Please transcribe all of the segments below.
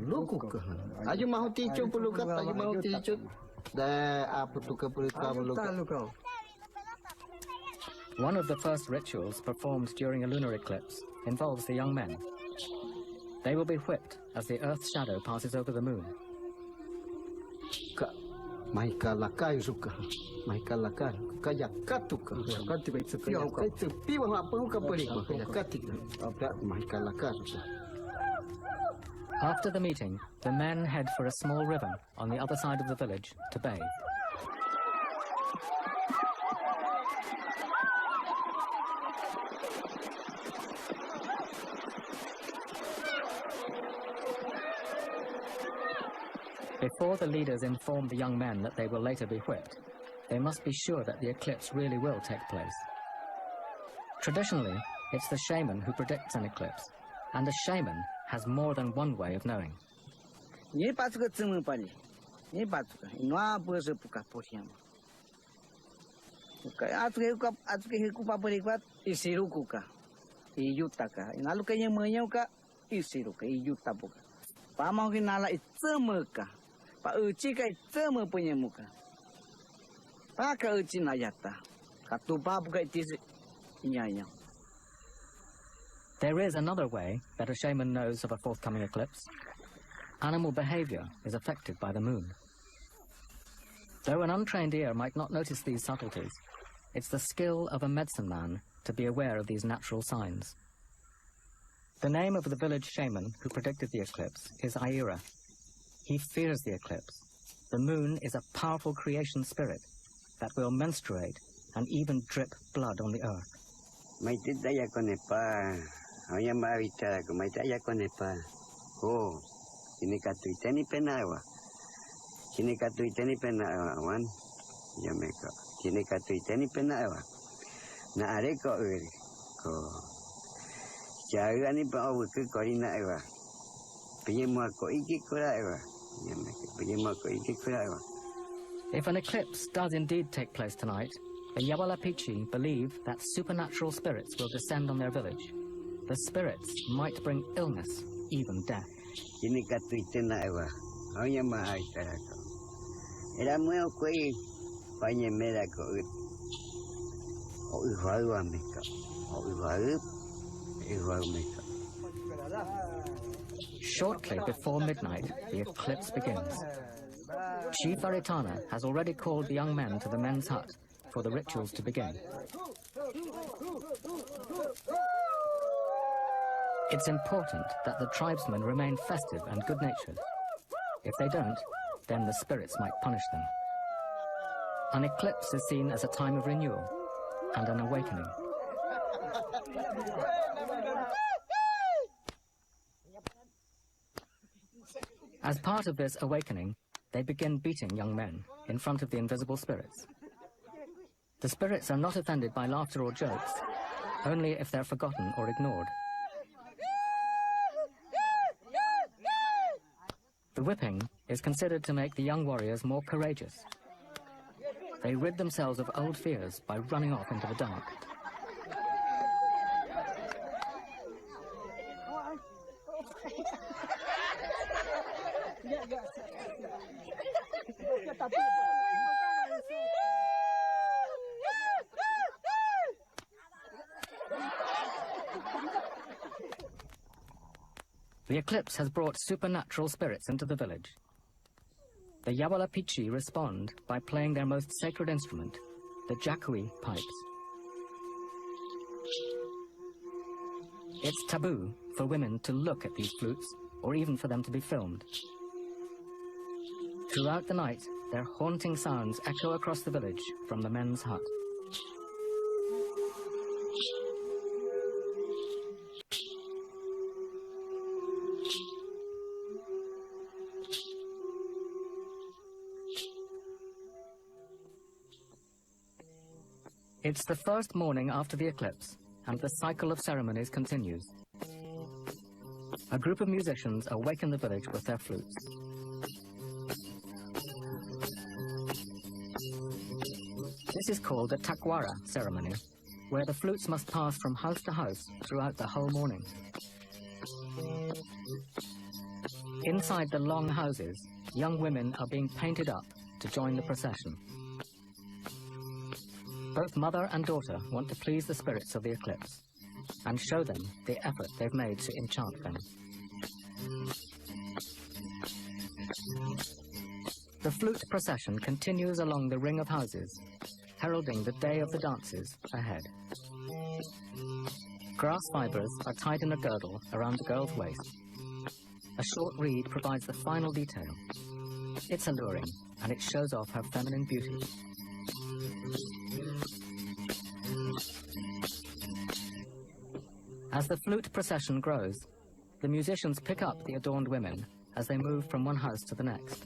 Luku ke? Aju mahu ticu perlu kata, aju mahu ticu. Dah apa tu ke perlu kau? One of the first rituals performed during a lunar eclipse involves the young men. They will be whipped as the Earth's shadow passes over the moon. Maika lakai suka, maika lakai, kaya katuka, kati baik sekali. Itu piwa apa muka beri, kaya katika, apa maika lakai suka. After the meeting, the men head for a small river on the other side of the village to bathe. Before the leaders inform the young men that they will later be whipped, they must be sure that the eclipse really will take place. Traditionally, it's the shaman who predicts an eclipse, and the shaman has more than one way of knowing. There is another way that a shaman knows of a forthcoming eclipse. Animal behavior is affected by the moon. Though an untrained ear might not notice these subtleties, it's the skill of a medicine man to be aware of these natural signs. The name of the village shaman who predicted the eclipse is Aira. He fears the eclipse. The moon is a powerful creation spirit that will menstruate and even drip blood on the earth. If an eclipse does indeed take place tonight, the Yawalapichi believe that supernatural spirits will descend on their village. The spirits might bring illness, even death. Shortly before midnight, the eclipse begins. Chief Aritana has already called the young men to the men's hut for the rituals to begin. It's important that the tribesmen remain festive and good-natured. If they don't, then the spirits might punish them. An eclipse is seen as a time of renewal and an awakening. As part of this awakening, they begin beating young men in front of the invisible spirits. The spirits are not offended by laughter or jokes, only if they're forgotten or ignored. The whipping is considered to make the young warriors more courageous. They rid themselves of old fears by running off into the dark. The eclipse has brought supernatural spirits into the village. The Yawalapichi respond by playing their most sacred instrument, the Jakui pipes. It's taboo for women to look at these flutes, or even for them to be filmed. Throughout the night, their haunting sounds echo across the village from the men's hut. It's the first morning after the eclipse, and the cycle of ceremonies continues. A group of musicians awaken the village with their flutes. This is called the Takwara ceremony, where the flutes must pass from house to house throughout the whole morning. Inside the long houses, young women are being painted up to join the procession. Both mother and daughter want to please the spirits of the eclipse and show them the effort they've made to enchant them. The flute procession continues along the ring of houses, heralding the day of the dances ahead. Grass fibres are tied in a girdle around the girl's waist. A short reed provides the final detail. It's alluring, and it shows off her feminine beauty. As the flute procession grows, the musicians pick up the adorned women as they move from one house to the next.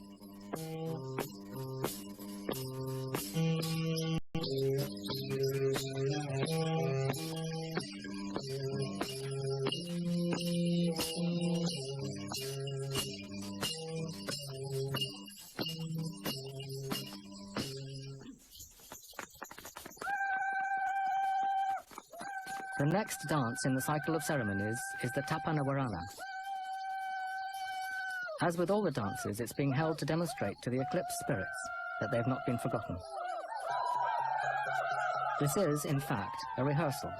The next dance in the cycle of ceremonies is the Tapanawarana. As with all the dances, it's being held to demonstrate to the eclipse spirits that they've not been forgotten. This is, in fact, a rehearsal,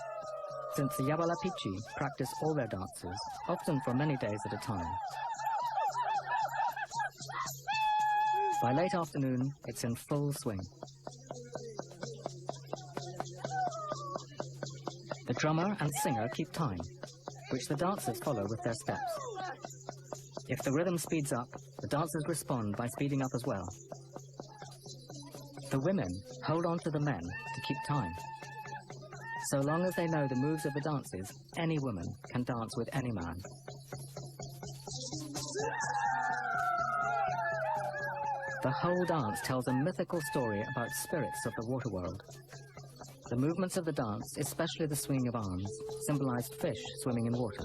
since the Yabalapichi practice all their dances, often for many days at a time. By late afternoon, it's in full swing. The drummer and singer keep time, which the dancers follow with their steps. If the rhythm speeds up, the dancers respond by speeding up as well. The women hold on to the men to keep time. So long as they know the moves of the dances, any woman can dance with any man. The whole dance tells a mythical story about spirits of the water world. The movements of the dance, especially the swinging of arms, symbolized fish swimming in water.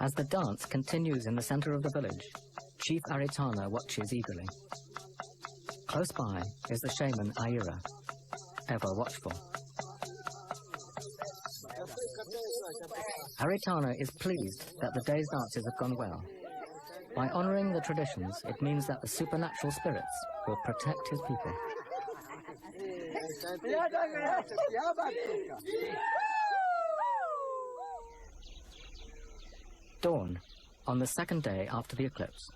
As the dance continues in the center of the village, Chief Aritana watches eagerly. Close by is the shaman Aira, ever watchful. Aritana is pleased that the day's dances have gone well. By honoring the traditions, it means that the supernatural spirits will protect his people. Dawn, on the second day after the eclipse.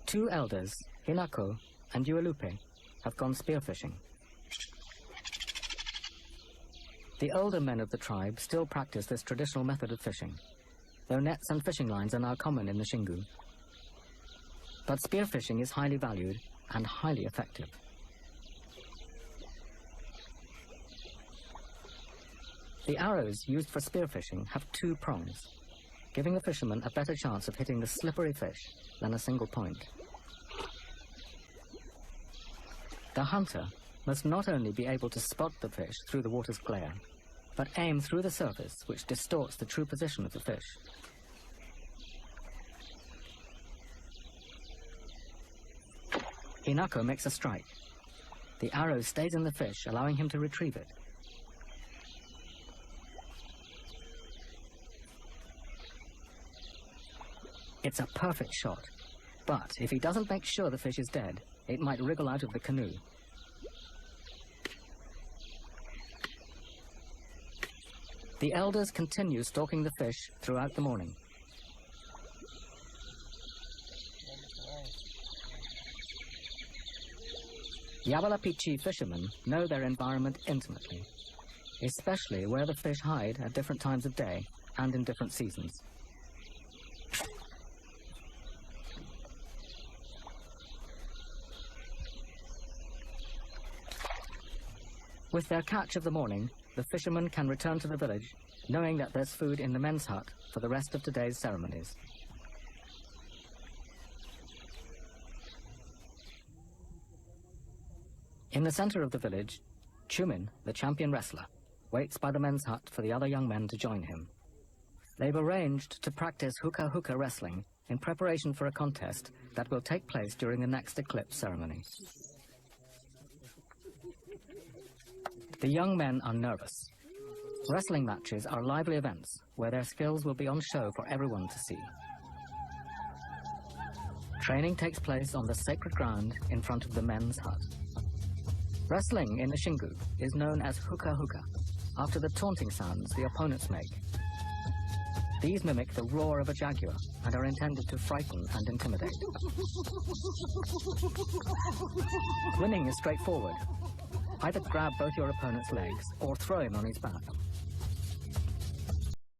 Two elders, Hinako and Uelupe, have gone spearfishing. The older men of the tribe still practice this traditional method of fishing, though nets and fishing lines are now common in the Xingu. But spearfishing is highly valued and highly effective. The arrows used for spearfishing have two prongs, giving the fisherman a better chance of hitting the slippery fish than a single point. The hunter must not only be able to spot the fish through the water's glare, but aim through the surface, which distorts the true position of the fish. Hinako makes a strike. The arrow stays in the fish, allowing him to retrieve it. It's a perfect shot, but if he doesn't make sure the fish is dead, it might wriggle out of the canoe. The elders continue stalking the fish throughout the morning. Yabalapichi fishermen know their environment intimately, especially where the fish hide at different times of day and in different seasons. With their catch of the morning, the fishermen can return to the village, knowing that there's food in the men's hut for the rest of today's ceremonies. In the center of the village, Chumin, the champion wrestler, waits by the men's hut for the other young men to join him. They've arranged to practice hooka-hooka wrestling in preparation for a contest that will take place during the next eclipse ceremony. The young men are nervous. Wrestling matches are lively events where their skills will be on show for everyone to see. Training takes place on the sacred ground in front of the men's hut. Wrestling in the Xingu is known as hooka hooka, after the taunting sounds the opponents make. These mimic the roar of a jaguar and are intended to frighten and intimidate. Winning is straightforward. Either grab both your opponent's legs or throw him on his back.